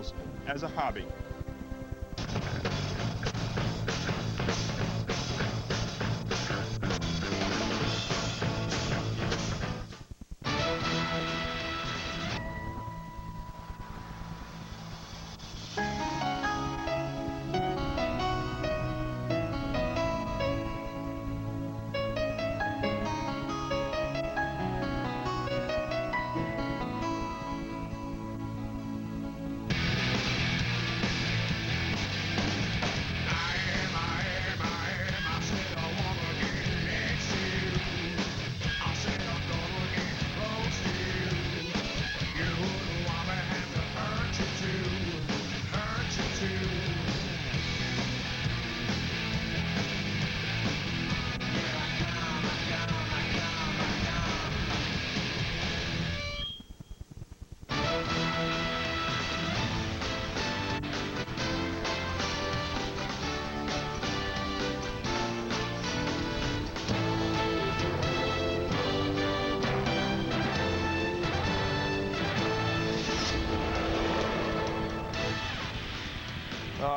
skills as a hobby.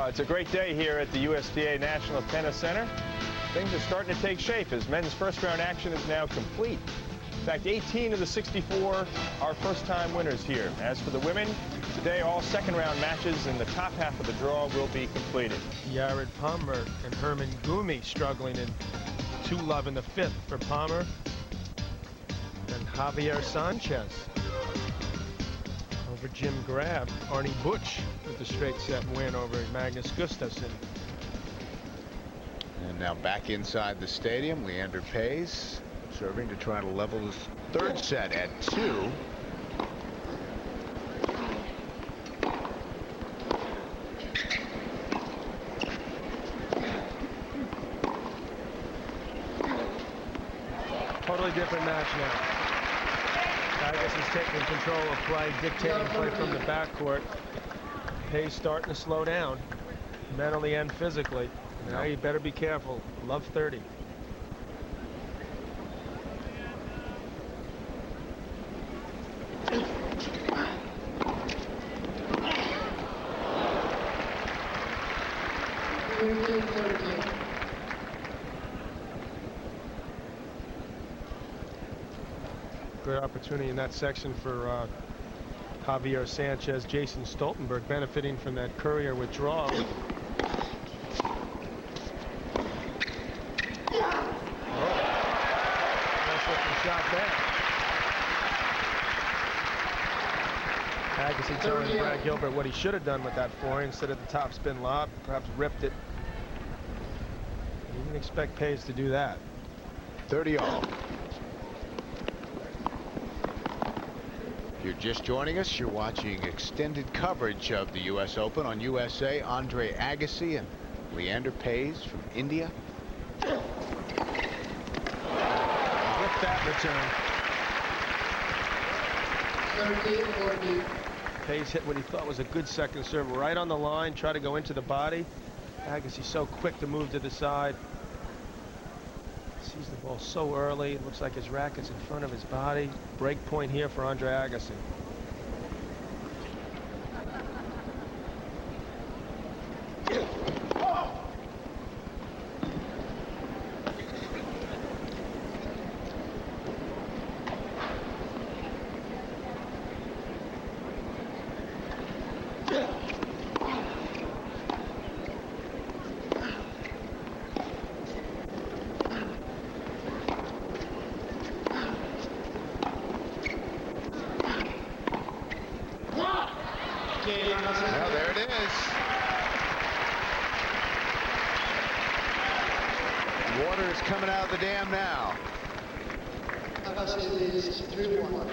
It's a great day here at the USDA National Tennis Center. Things are starting to take shape as men's first round action is now complete. In fact, 18 of the 64 are first-time winners here. As for the women, today all second round matches in the top half of the draw will be completed. Yared Palmer and Herman Gumi struggling in 2-love in the fifth for Palmer. And Javier Sanchez over Jim Grab. Arnie Butch with the straight set win over Magnus Gustafsson. And now back inside the stadium, Leander Paes serving to try to level his third set at 2. Totally different match now. Agassi is taking control of play, dictating play from the backcourt. Paes starting to slow down, mentally and physically. Now you better be careful. Love 30. Good opportunity in that section for Javier Sanchez. Jason Stoltenberg benefiting from that Courier withdrawal. Shot there. Agassi telling Brad Gilbert what he should have done with that forehand instead of the top spin lob, perhaps ripped it. You didn't expect Paes to do that. 30 all. If you're just joining us, you're watching extended coverage of the U.S. Open on USA. Andre Agassi and Leander Paes from India. That return. Paes hit what he thought was a good second serve right on the line, try to go into the body. Agassi so quick to move to the side. Sees the ball so early. It looks like his racket's in front of his body. Break point here for Andre Agassi. Well, there it is. Water is coming out of the dam now. Agassi is 3-1.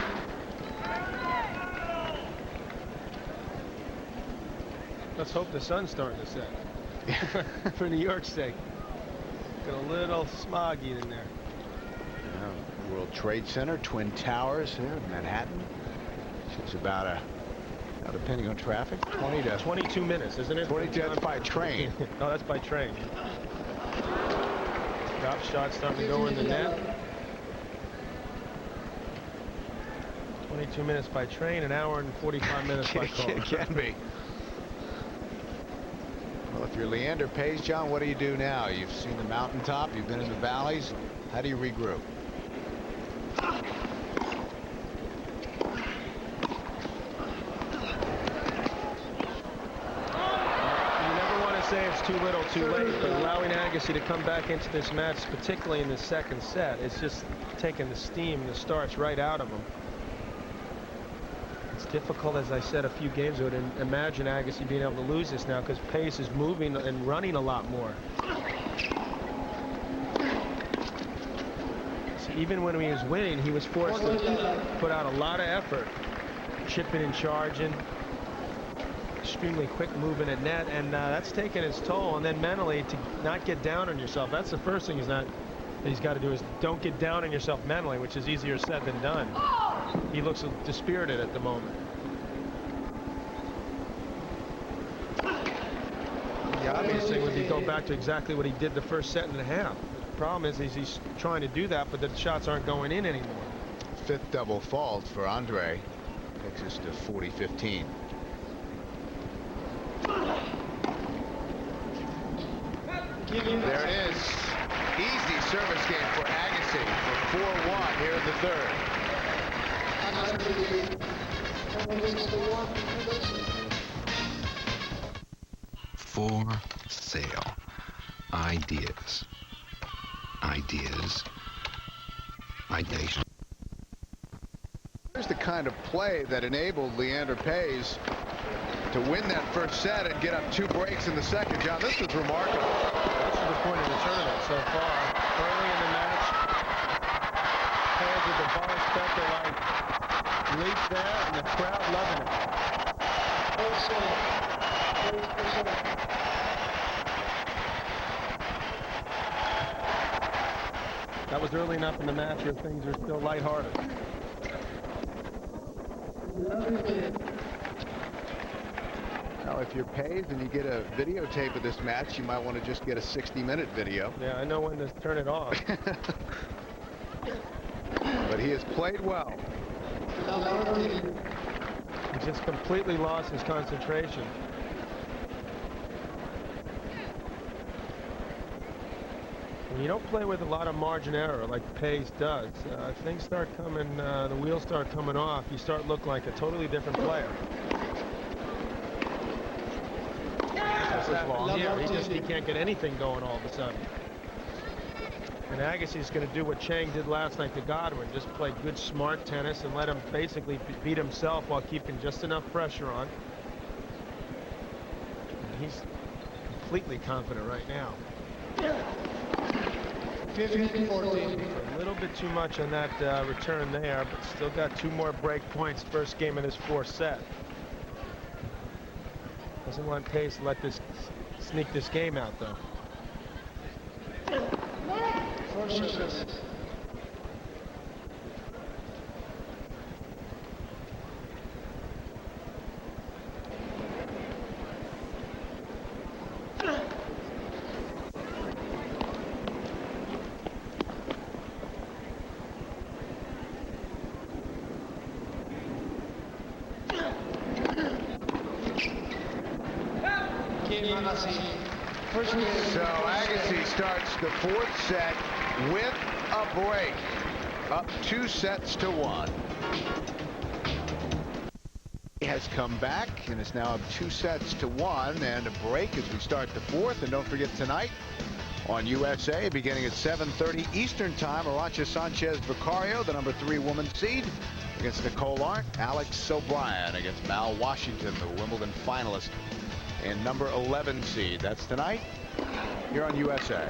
Let's hope the sun's starting to set. For New York's sake. Got a little smoggy in there. World Trade Center, Twin Towers here in Manhattan. It's about depending on traffic, 22 minutes, isn't it? 22, that's by train. No, that's by train. Drop shot starting to go in the net. 22 minutes by train, an hour and 45 minutes by car. It can be. Well, if you're Leander Paes, John, what do you do now? You've seen the mountaintop, you've been in the valleys. How do you regroup? Say it's too little too late, but allowing Agassi to come back into this match, particularly in the second set, it's just taking the steam, the starch right out of him. It's difficult, as I said a few games ago, to imagine Agassi being able to lose this now, because Paes is moving and running a lot more. So even when he was winning, he was forced to put out a lot of effort, chipping and charging. Extremely quick moving at net, and that's taken its toll. And then mentally, to not get down on yourself, that's the first thing he's got to do, is don't get down on yourself mentally, which is easier said than done. He looks dispirited at the moment. The obvious thing would be go back to exactly what he did the first set and a half. The problem is he's trying to do that, but the shots aren't going in anymore. Fifth double fault for Andre takes us to 40-15. There it is. Easy service game for Agassi for 4-1 here in the third. For sale. Ideas. Ideation. Here's the kind of play that enabled Leander Paes to win that first set and get up 2 breaks in the second. John, this was remarkable. That's the point of the tournament so far. Early in the match, Paes with the bar specter like leap there, and the crowd loving it. That was early enough in the match where things are still lighthearted. Now, if you're Paes and you get a videotape of this match, you might want to just get a 60-minute video. Yeah, I know when to turn it off. But he has played well. He just completely lost his concentration. When you don't play with a lot of margin error like Paes does, things start coming, the wheels start coming off. You start looking like a totally different player. Here, he can't get anything going all of a sudden. And Agassi's going to do what Chang did last night to Godwin, just play good, smart tennis and let him basically beat himself while keeping just enough pressure on. And he's completely confident right now. 15-14. A little bit too much on that return there, but still got 2 more break points. First game in his 4th set. Doesn't want Paes to let this sneak this game out, though. So Agassi starts the 4th set with a break, up 2 sets to 1. He has come back and is now up 2 sets to 1, and a break as we start the 4th. And don't forget tonight on USA, beginning at 7:30 Eastern Time, Arantxa Sanchez Vicario, the number 3 woman seed, against Nicole Arndt. Alex O'Brien against Mal Washington, the Wimbledon finalist and number 11 seed. That's tonight here on USA.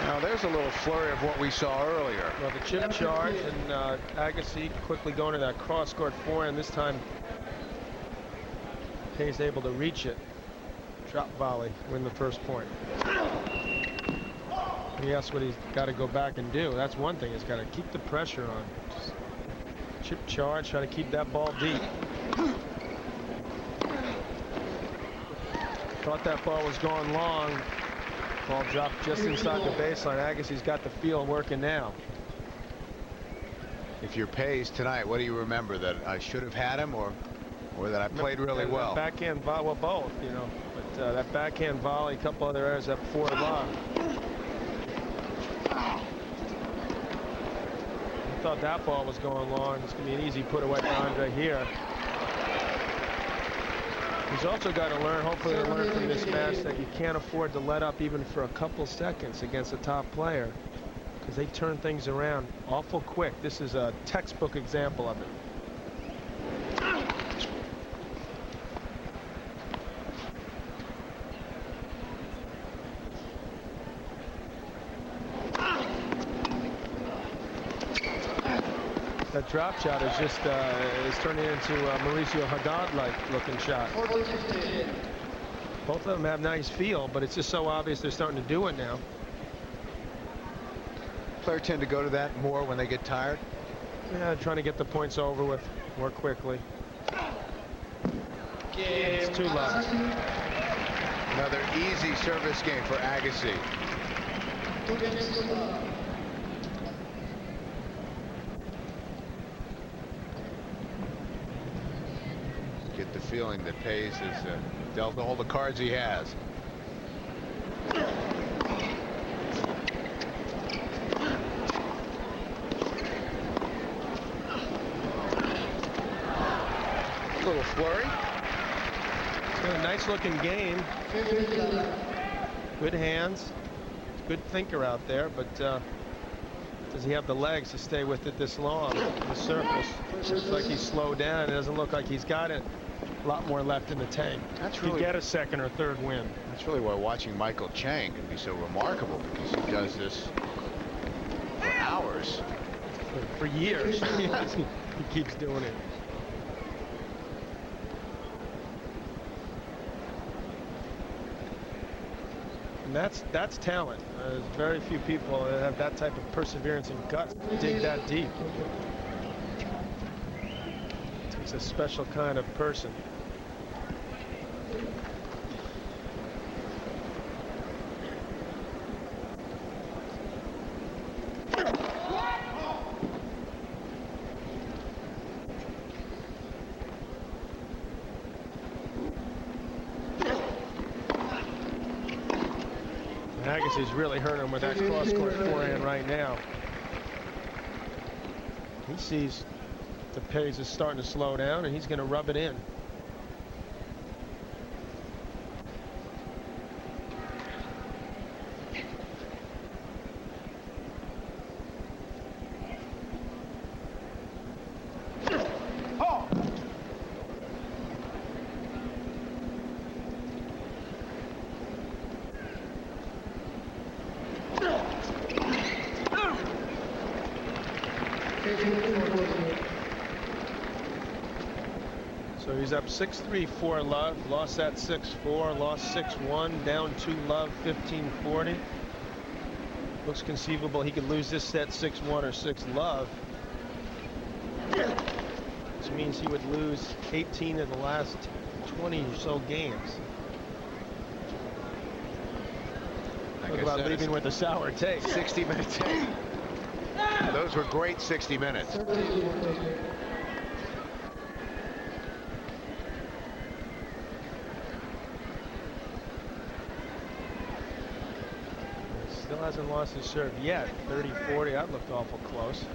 Now there's a little flurry of what we saw earlier. Well, the chip charge and Agassi quickly going to that cross-court forehand. This time Paes able to reach it. Drop volley, win the first point. He asks what he's got to go back and do. That's one thing. He's got to keep the pressure on. Just chip charge, try to keep that ball deep. Thought that ball was going long. Ball dropped just inside the baseline. Agassi's got the field working now. If you're Paes tonight, what do you remember? That I should have had him, or Or that I played really well. Backhand volley, well, both, you know. But that backhand volley, a couple other errors, that 4 love. I thought that ball was going long. It's going to be an easy put away for Andre here. He's also got to learn, hopefully to learn from this match, that you can't afford to let up even for a couple seconds against a top player, because they turn things around awful quick. This is a textbook example of it. That drop shot is just is turning into a Mauricio Haddad-like looking shot. Both of them have nice feel, but it's just so obvious they're starting to do it now. Players tend to go to that more when they get tired. Yeah, trying to get the points over with more quickly. It's too low. Another easy service game for Agassi. Get the feeling that Paes has dealt all the cards he has. A little flurry. It's got a nice looking game. Good hands. Good thinker out there, but does he have the legs to stay with it this long? The surface. Looks like he's slowed down. It doesn't look like he's got it. A lot more left in the tank. That's really, could get a second or third win. That's really why watching Michael Chang can be so remarkable, because he does this for hours. For years. He keeps doing it. And that's talent. There's very few people that have that type of perseverance and guts to dig that deep. It takes a special kind of person. Agassi's really hurting him with that cross-court forehand right now. He sees the Paes is starting to slow down, and he's going to rub it in. So he's up 6-3, 4 love, lost that 6-4, lost 6-1, down 2 love, 15-40. Looks conceivable he could lose this set 6-1 or 6 love. Which means he would lose 18 of the last 20 or so games. Talk about leaving with a sour taste. 60-minute tape. Those were great 60 minutes. Still hasn't lost his serve yet. 30-40, that looked awful close.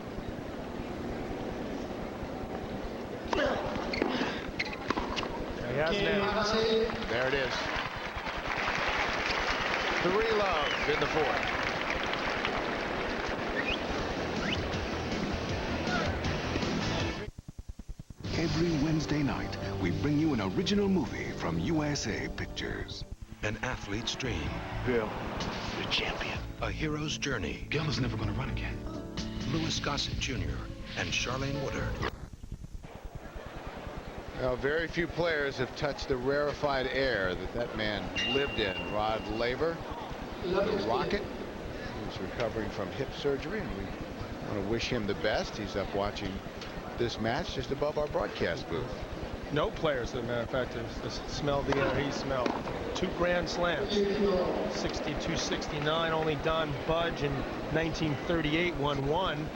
He has now. There it is. 3 love in the fourth. Every Wednesday night, we bring you an original movie from USA Pictures. An athlete's dream. Bill, the champion. A hero's journey. Gil is never going to run again. Louis Gossett Jr. and Charlene Woodard. Now, very few players have touched the rarefied air that man lived in. Rod Laver, the Rocket, who's recovering from hip surgery, and we want to wish him the best. He's up watching this match just above our broadcast booth. No players, as a matter of fact, has smelled the air he smelled. 2 grand slams. 62, 69. Only Don Budge in 1938 won 1. And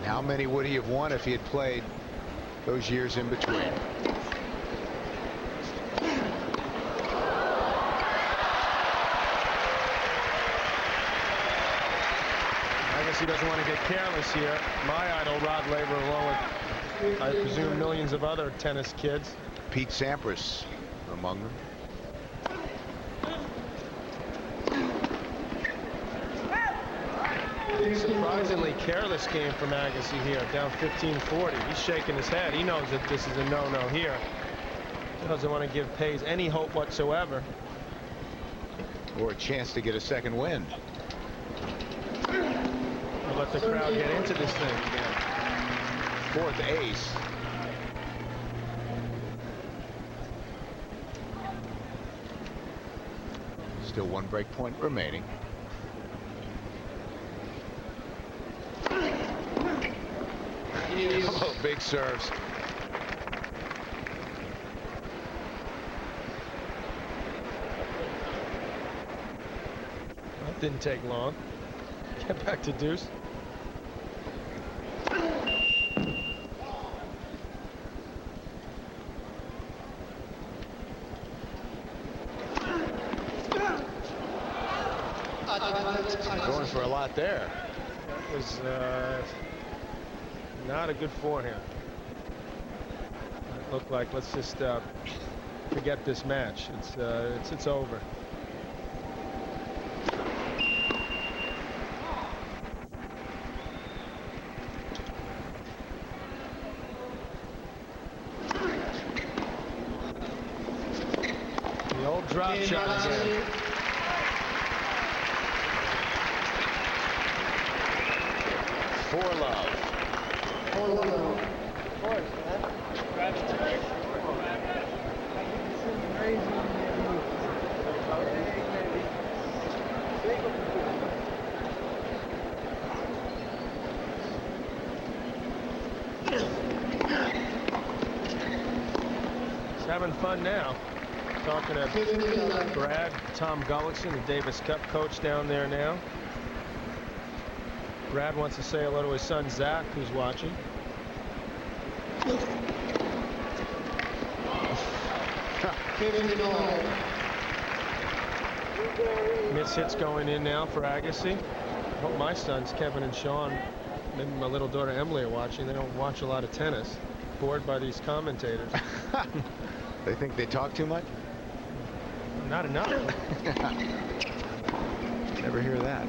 how many would he have won if he had played those years in between. He doesn't want to get careless here. My idol, Rod Laver, along with, I presume, millions of other tennis kids. Pete Sampras among them. Surprisingly careless game from Agassi here, down 15-40. He's shaking his head. He knows that this is a no-no here. He doesn't want to give Paes any hope whatsoever. Or a chance to get a second win. Let the crowd get into this thing again. Fourth ace. Still one break point remaining. Oh, big serves. That didn't take long. Get back to deuce. Going for a lot there. That was not a good forehand. It looked like let's just forget this match. It's over. The old drop shot again. For love. For love. He's having fun now. Talking to Brad, Tom Gullickson, the Davis Cup coach down there now. Brad wants to say hello to his son Zach, who's watching. Miss hits going in now for Agassi. I hope my sons Kevin and Sean, maybe my little daughter Emily, are watching. They don't watch a lot of tennis. Bored by these commentators. They think they talk too much? Not enough. Never hear that.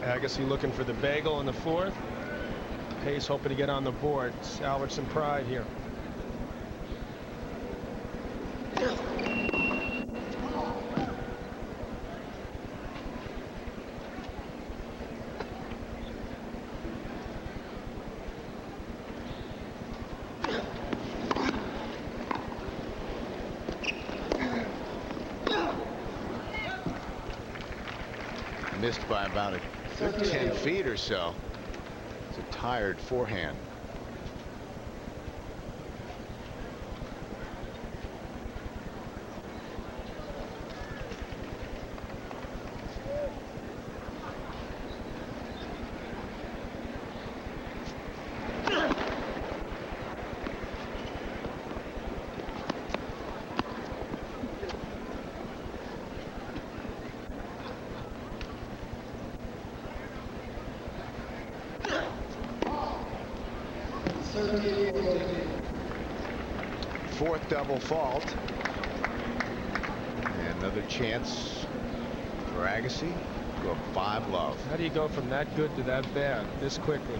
Agassi looking for the bagel in the fourth. Paes hoping to get on the board, salvage some pride here. Missed by about a good 10 feet or so. It's a tired forehand. Fourth double fault. And another chance for Agassi. Go 5-love. How do you go from that good to that bad this quickly?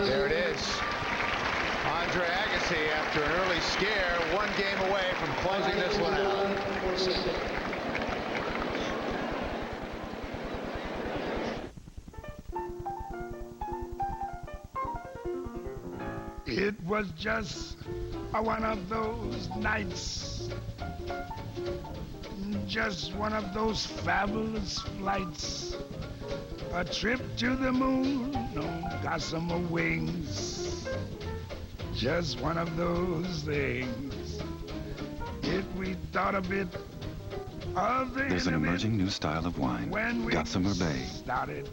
There it is. Andre Agassi, after an early scare, one game away from closing this one out. It was just one of those nights just one of those fabulous flights. A trip to the moon on gossamer wings. Just one of those things. If we thought a bit of the There's an emerging new style of wine, when we Gossamer Bay. started.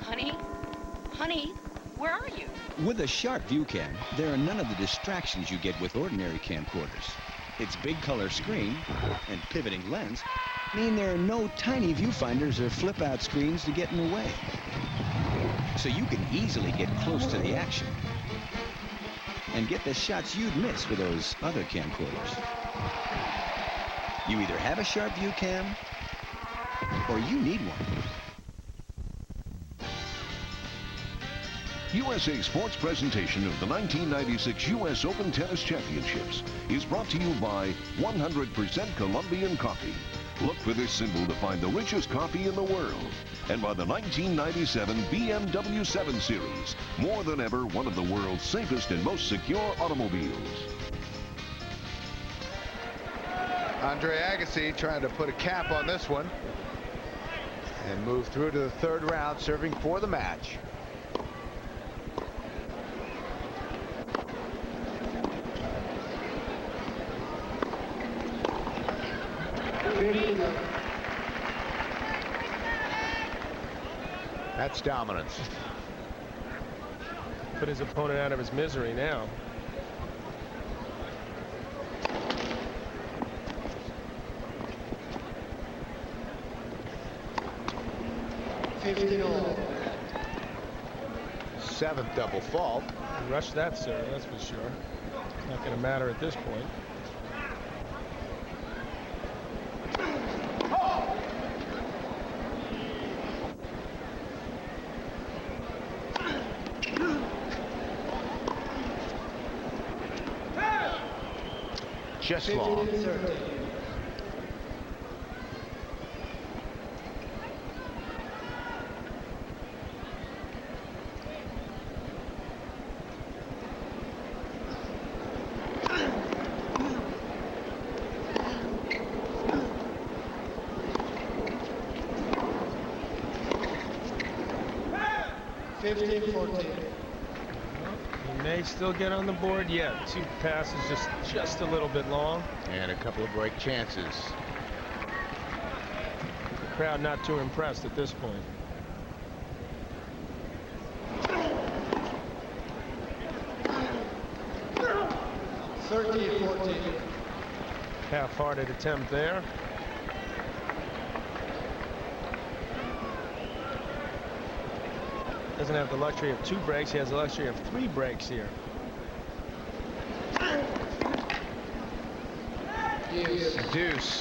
Honey? Honey, where are you? With a sharp view cam, there are none of the distractions you get with ordinary camcorders. Its big color screen and pivoting lens mean there are no tiny viewfinders or flip-out screens to get in the way. So you can easily get close to the action and get the shots you'd miss with those other camcorders. You either have a sharp view cam or you need one. USA Sports presentation of the 1996 U.S. Open Tennis Championships is brought to you by 100% Colombian coffee. Look for this symbol to find the richest coffee in the world. And by the 1997 BMW 7 Series, more than ever one of the world's safest and most secure automobiles. Andre Agassi trying to put a cap on this one and move through to the third round, serving for the match. That's dominance. Put his opponent out of his misery now. Seventh double fault. Rush that, sir, that's for sure. Not going to matter at this point. Just long. He may still get on the board yet. Two passes just a little bit long. And a couple of break chances. The crowd not too impressed at this point. Half-hearted attempt there. Doesn't have the luxury of 2 breaks. He has the luxury of 3 breaks here. Deuce.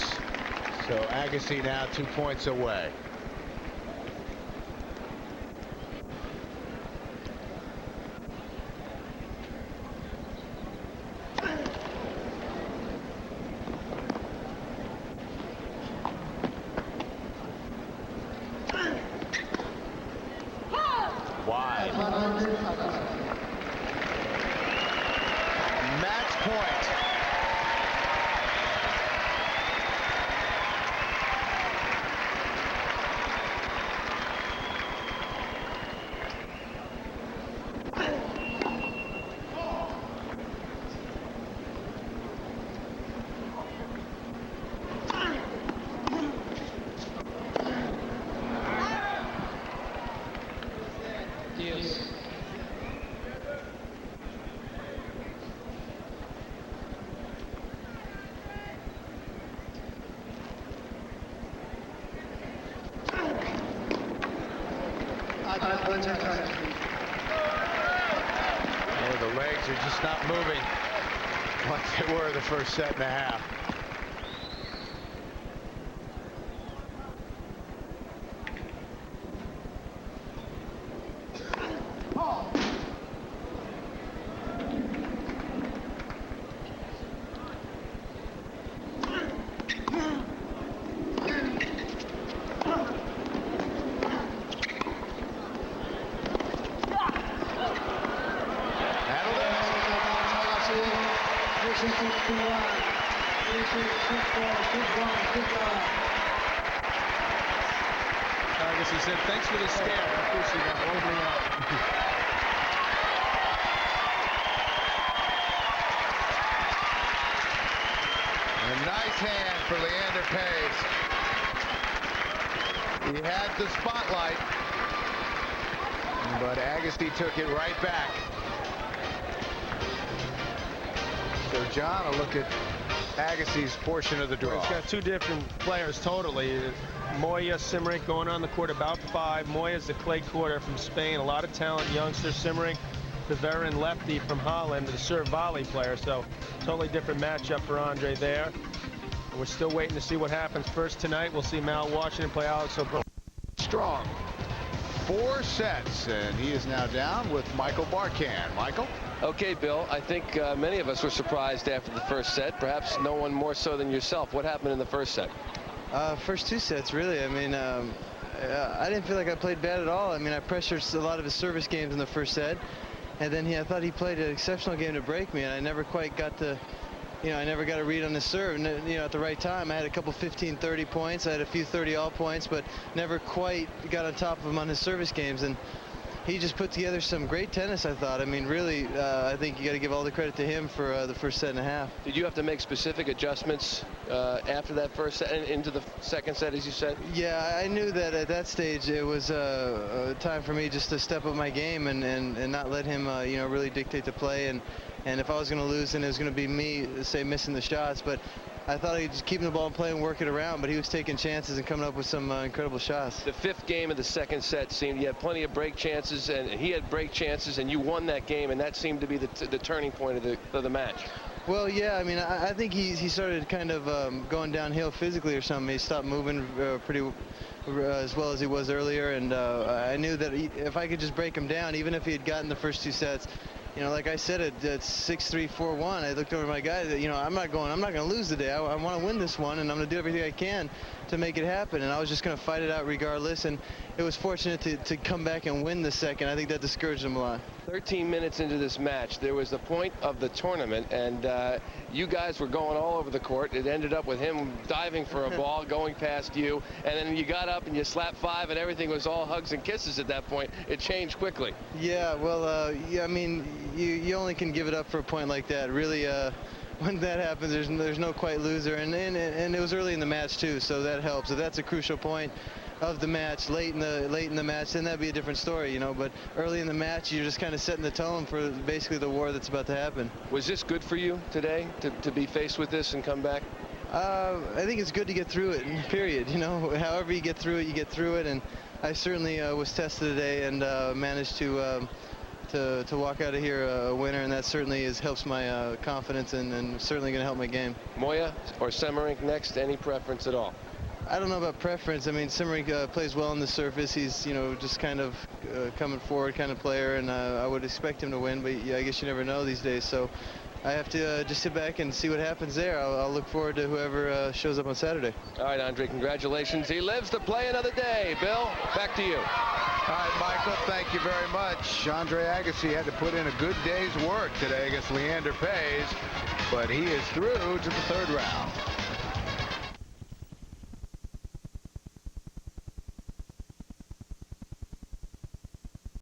So Agassi now 2 points away. Wide. Match point. Oh, the legs are just not moving like they were the first set and a half. Agassi said, thanks for the scare. I appreciate that. Holding up. A nice hand for Leander Paes. He had the spotlight, but Agassi took it right back. So, John, a look at Agassi's portion of the draw. He's got two different players totally. Moya, Simmerink going on the court about 5. Moya's the clay quarter from Spain. A lot of talent, youngster. Simmerink, the veteran lefty from Holland, the serve volley player. So totally different matchup for Andre there. We're still waiting to see what happens. First tonight, we'll see Mal Washington play Alex O'Brien. Strong. 4 sets, and he is now down with Michael Barkan. Michael? Okay, Bill, I think many of us were surprised after the first set. Perhaps no one more so than yourself. What happened in the first set? First 2 sets, really. I mean, I didn't feel like I played bad at all. I mean, I pressured a lot of his service games in the first set, and then I thought he played an exceptional game to break me, and I never quite got to, I never got a read on his serve, at the right time. I had a couple 15-30 points. I had a few 30-all points, but never quite got on top of him on his service games, and he just put together some great tennis, I thought. I mean, really, I think you got to give all the credit to him for the first set and a half. Did you have to make specific adjustments after that first set and into the second set, as you said? Yeah, I knew that at that stage it was time for me just to step up my game and not let him, really dictate the play. And if I was going to lose, then it was going to be me, say, missing the shots. But I thought he'd just keep the ball in play and work it around, but he was taking chances and coming up with some incredible shots. The 5th game of the second set seemed you had plenty of break chances, and he had break chances, and you won that game, and that seemed to be the turning point of the match. Well, yeah, I mean, I think he started kind of going downhill physically or something. He stopped moving pretty as well as he was earlier, and I knew that if I could just break him down, even if he had gotten the first 2 sets, like I said, at 6-3, 4-1, I looked over at my guy that, I'm not going to lose today. I want to win this one, and I'm going to do everything I can to make it happen. And I was just going to fight it out regardless. And it was fortunate to come back and win the second. I think that discouraged him a lot. 13 minutes into this match, there was the point of the tournament, and you guys were going all over the court. It ended up with him diving for a ball, going past you, and then you got up and you slapped 5, and everything was all hugs and kisses at that point. It changed quickly. Yeah, well, yeah, I mean, you only can give it up for a point like that. Really, when that happens, there's no quite loser, and it was early in the match too, so that helps. So that's a crucial point of the match. Late in the match, then that'd be a different story, But early in the match, you're just kind of setting the tone for basically the war that's about to happen. Was this good for you today to be faced with this and come back? I think it's good to get through it. Period. However you get through it, you get through it, and I certainly was tested today and managed to walk out of here a winner, and that certainly helps my confidence and certainly going to help my game. Moya or Simmerink next? Any preference at all? I don't know about preference. I mean, Simmerink plays well on the surface. He's, just kind of coming forward kind of player, and I would expect him to win, but I guess you never know these days. So I have to just sit back and see what happens there. I'll look forward to whoever shows up on Saturday. All right, Andre, congratulations. He lives to play another day. Bill, back to you. All right, Michael, thank you very much. Andre Agassi had to put in a good day's work today against Leander Paes, but he is through to the 3rd round.